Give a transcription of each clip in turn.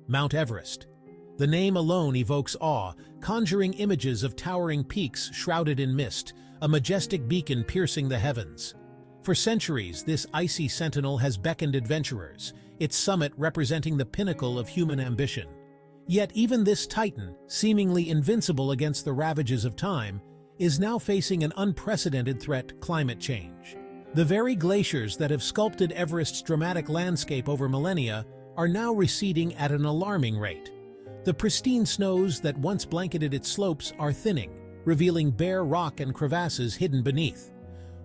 Mount Everest. The name alone evokes awe, conjuring images of towering peaks shrouded in mist, a majestic beacon piercing the heavens. For centuries, this icy sentinel has beckoned adventurers, its summit representing the pinnacle of human ambition. Yet even this titan, seemingly invincible against the ravages of time, is now facing an unprecedented threat: climate change. The very glaciers that have sculpted Everest's dramatic landscape over millennia are now receding at an alarming rate. The pristine snows that once blanketed its slopes are thinning, revealing bare rock and crevasses hidden beneath.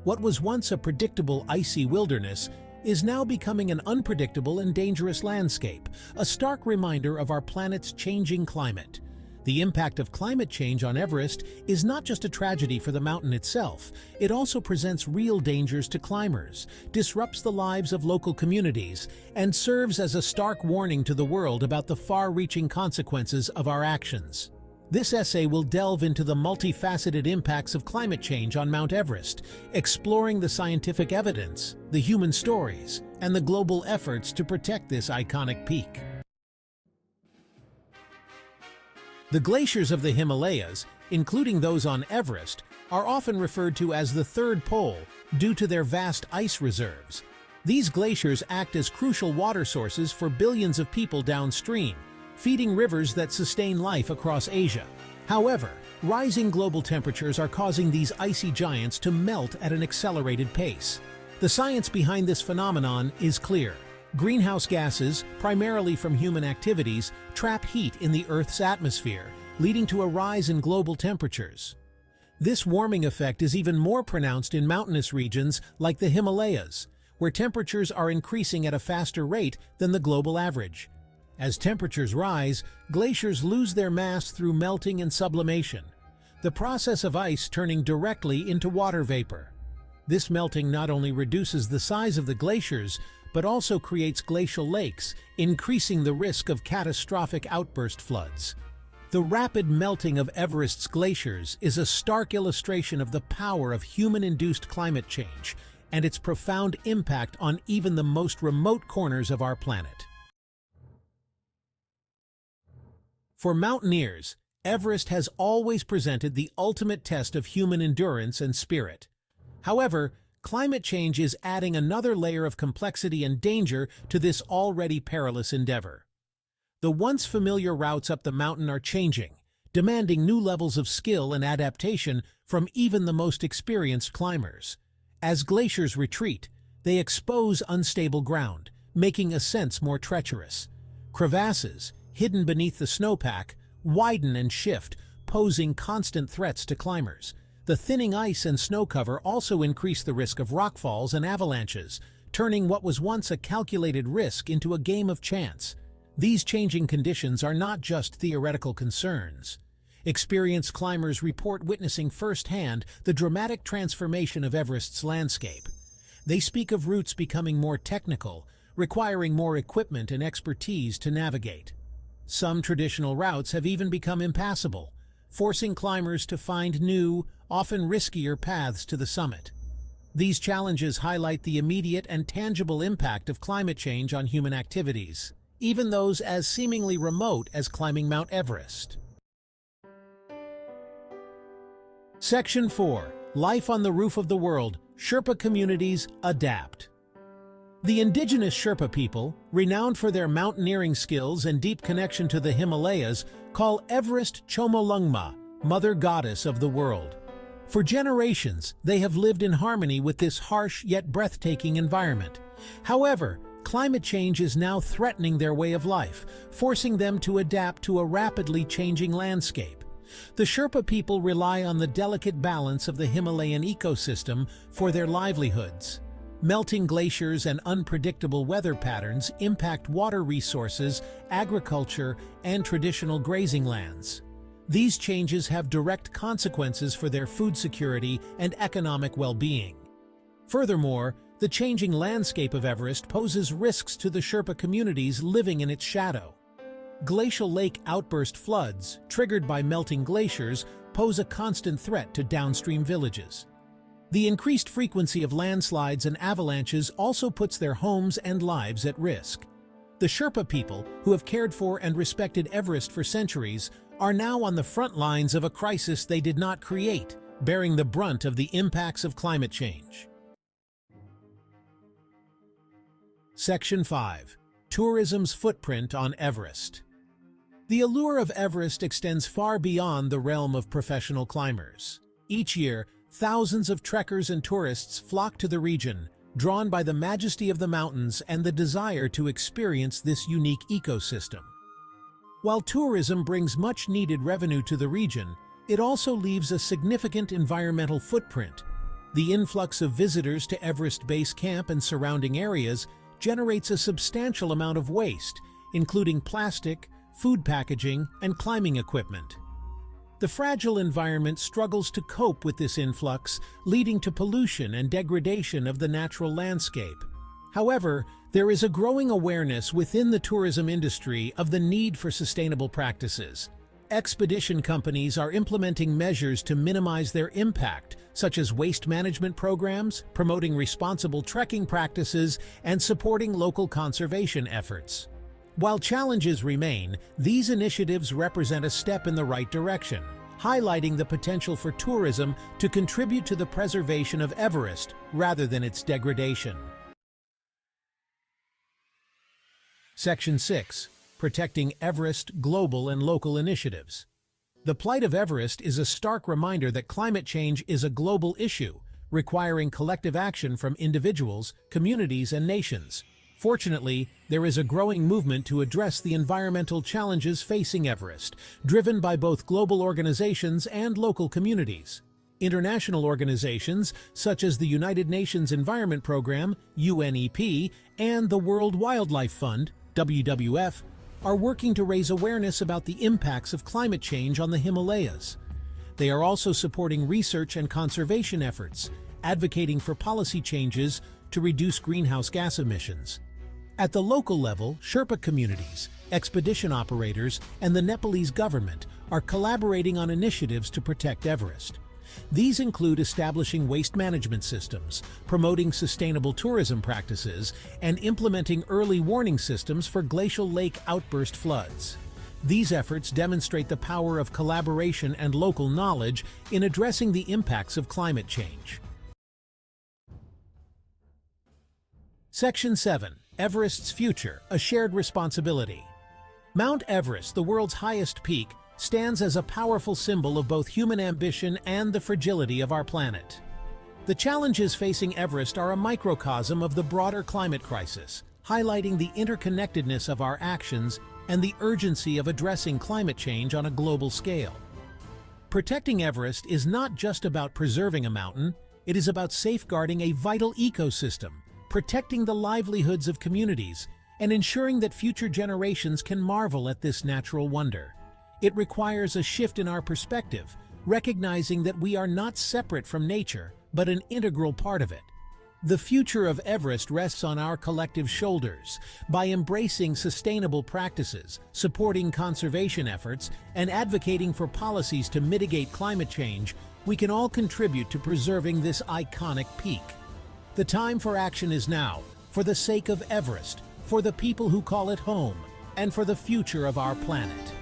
What was once a predictable icy wilderness is now becoming an unpredictable and dangerous landscape, a stark reminder of our planet's changing climate. The impact of climate change on Everest is not just a tragedy for the mountain itself, it also presents real dangers to climbers, disrupts the lives of local communities, and serves as a stark warning to the world about the far-reaching consequences of our actions. This essay will delve into the multifaceted impacts of climate change on Mount Everest, exploring the scientific evidence, the human stories, and the global efforts to protect this iconic peak. The glaciers of the Himalayas, including those on Everest, are often referred to as the third pole due to their vast ice reserves. These glaciers act as crucial water sources for billions of people downstream, feeding rivers that sustain life across Asia. However, rising global temperatures are causing these icy giants to melt at an accelerated pace. The science behind this phenomenon is clear. Greenhouse gases, primarily from human activities, trap heat in the Earth's atmosphere, leading to a rise in global temperatures. This warming effect is even more pronounced in mountainous regions like the Himalayas, where temperatures are increasing at a faster rate than the global average. As temperatures rise, glaciers lose their mass through melting and sublimation, the process of ice turning directly into water vapor. This melting not only reduces the size of the glaciers, but also creates glacial lakes, increasing the risk of catastrophic outburst floods. The rapid melting of Everest's glaciers is a stark illustration of the power of human-induced climate change and its profound impact on even the most remote corners of our planet. For mountaineers, Everest has always presented the ultimate test of human endurance and spirit. However, climate change is adding another layer of complexity and danger to this already perilous endeavor. The once familiar routes up the mountain are changing, demanding new levels of skill and adaptation from even the most experienced climbers. As glaciers retreat, they expose unstable ground, making ascents more treacherous. Crevasses, hidden beneath the snowpack, widen and shift, posing constant threats to climbers. The thinning ice and snow cover also increase the risk of rockfalls and avalanches, turning what was once a calculated risk into a game of chance. These changing conditions are not just theoretical concerns. Experienced climbers report witnessing firsthand the dramatic transformation of Everest's landscape. They speak of routes becoming more technical, requiring more equipment and expertise to navigate. Some traditional routes have even become impassable, forcing climbers to find new, often riskier paths to the summit. These challenges highlight the immediate and tangible impact of climate change on human activities, even those as seemingly remote as climbing Mount Everest. Section 4. Life on the Roof of the World. Sherpa Communities Adapt. The indigenous Sherpa people, renowned for their mountaineering skills and deep connection to the Himalayas, call Everest Chomolungma, Mother Goddess of the world. For generations, they have lived in harmony with this harsh yet breathtaking environment. However, climate change is now threatening their way of life, forcing them to adapt to a rapidly changing landscape. The Sherpa people rely on the delicate balance of the Himalayan ecosystem for their livelihoods. Melting glaciers and unpredictable weather patterns impact water resources, agriculture, and traditional grazing lands. These changes have direct consequences for their food security and economic well-being. Furthermore, the changing landscape of Everest poses risks to the Sherpa communities living in its shadow. Glacial lake outburst floods, triggered by melting glaciers, pose a constant threat to downstream villages. The increased frequency of landslides and avalanches also puts their homes and lives at risk. The Sherpa people, who have cared for and respected Everest for centuries, are now on the front lines of a crisis they did not create, bearing the brunt of the impacts of climate change. Section 5. Tourism's footprint on Everest. The allure of Everest extends far beyond the realm of professional climbers. Each year, thousands of trekkers and tourists flock to the region, drawn by the majesty of the mountains and the desire to experience this unique ecosystem. While tourism brings much-needed revenue to the region, it also leaves a significant environmental footprint. The influx of visitors to Everest Base Camp and surrounding areas generates a substantial amount of waste, including plastic, food packaging, and climbing equipment. The fragile environment struggles to cope with this influx, leading to pollution and degradation of the natural landscape. However, there is a growing awareness within the tourism industry of the need for sustainable practices. Expedition companies are implementing measures to minimize their impact, such as waste management programs, promoting responsible trekking practices, and supporting local conservation efforts. While challenges remain, these initiatives represent a step in the right direction, highlighting the potential for tourism to contribute to the preservation of Everest rather than its degradation. Section 6. Protecting Everest Global and Local Initiatives. The plight of Everest is a stark reminder that climate change is a global issue, requiring collective action from individuals, communities, and nations. Fortunately, there is a growing movement to address the environmental challenges facing Everest, driven by both global organizations and local communities. International organizations, such as the United Nations Environment Programme, UNEP, and the World Wildlife Fund, WWF, are working to raise awareness about the impacts of climate change on the Himalayas. They are also supporting research and conservation efforts, advocating for policy changes to reduce greenhouse gas emissions. At the local level, Sherpa communities, expedition operators, and the Nepalese government are collaborating on initiatives to protect Everest. These include establishing waste management systems, promoting sustainable tourism practices, and implementing early warning systems for glacial lake outburst floods. These efforts demonstrate the power of collaboration and local knowledge in addressing the impacts of climate change. Section 7. Everest's Future, a Shared Responsibility. Mount Everest, the world's highest peak, stands as a powerful symbol of both human ambition and the fragility of our planet. The challenges facing Everest are a microcosm of the broader climate crisis, highlighting the interconnectedness of our actions and the urgency of addressing climate change on a global scale. Protecting Everest is not just about preserving a mountain, it is about safeguarding a vital ecosystem, protecting the livelihoods of communities, and ensuring that future generations can marvel at this natural wonder. It requires a shift in our perspective, recognizing that we are not separate from nature, but an integral part of it. The future of Everest rests on our collective shoulders. By embracing sustainable practices, supporting conservation efforts, and advocating for policies to mitigate climate change, we can all contribute to preserving this iconic peak. The time for action is now, for the sake of Everest, for the people who call it home, and for the future of our planet.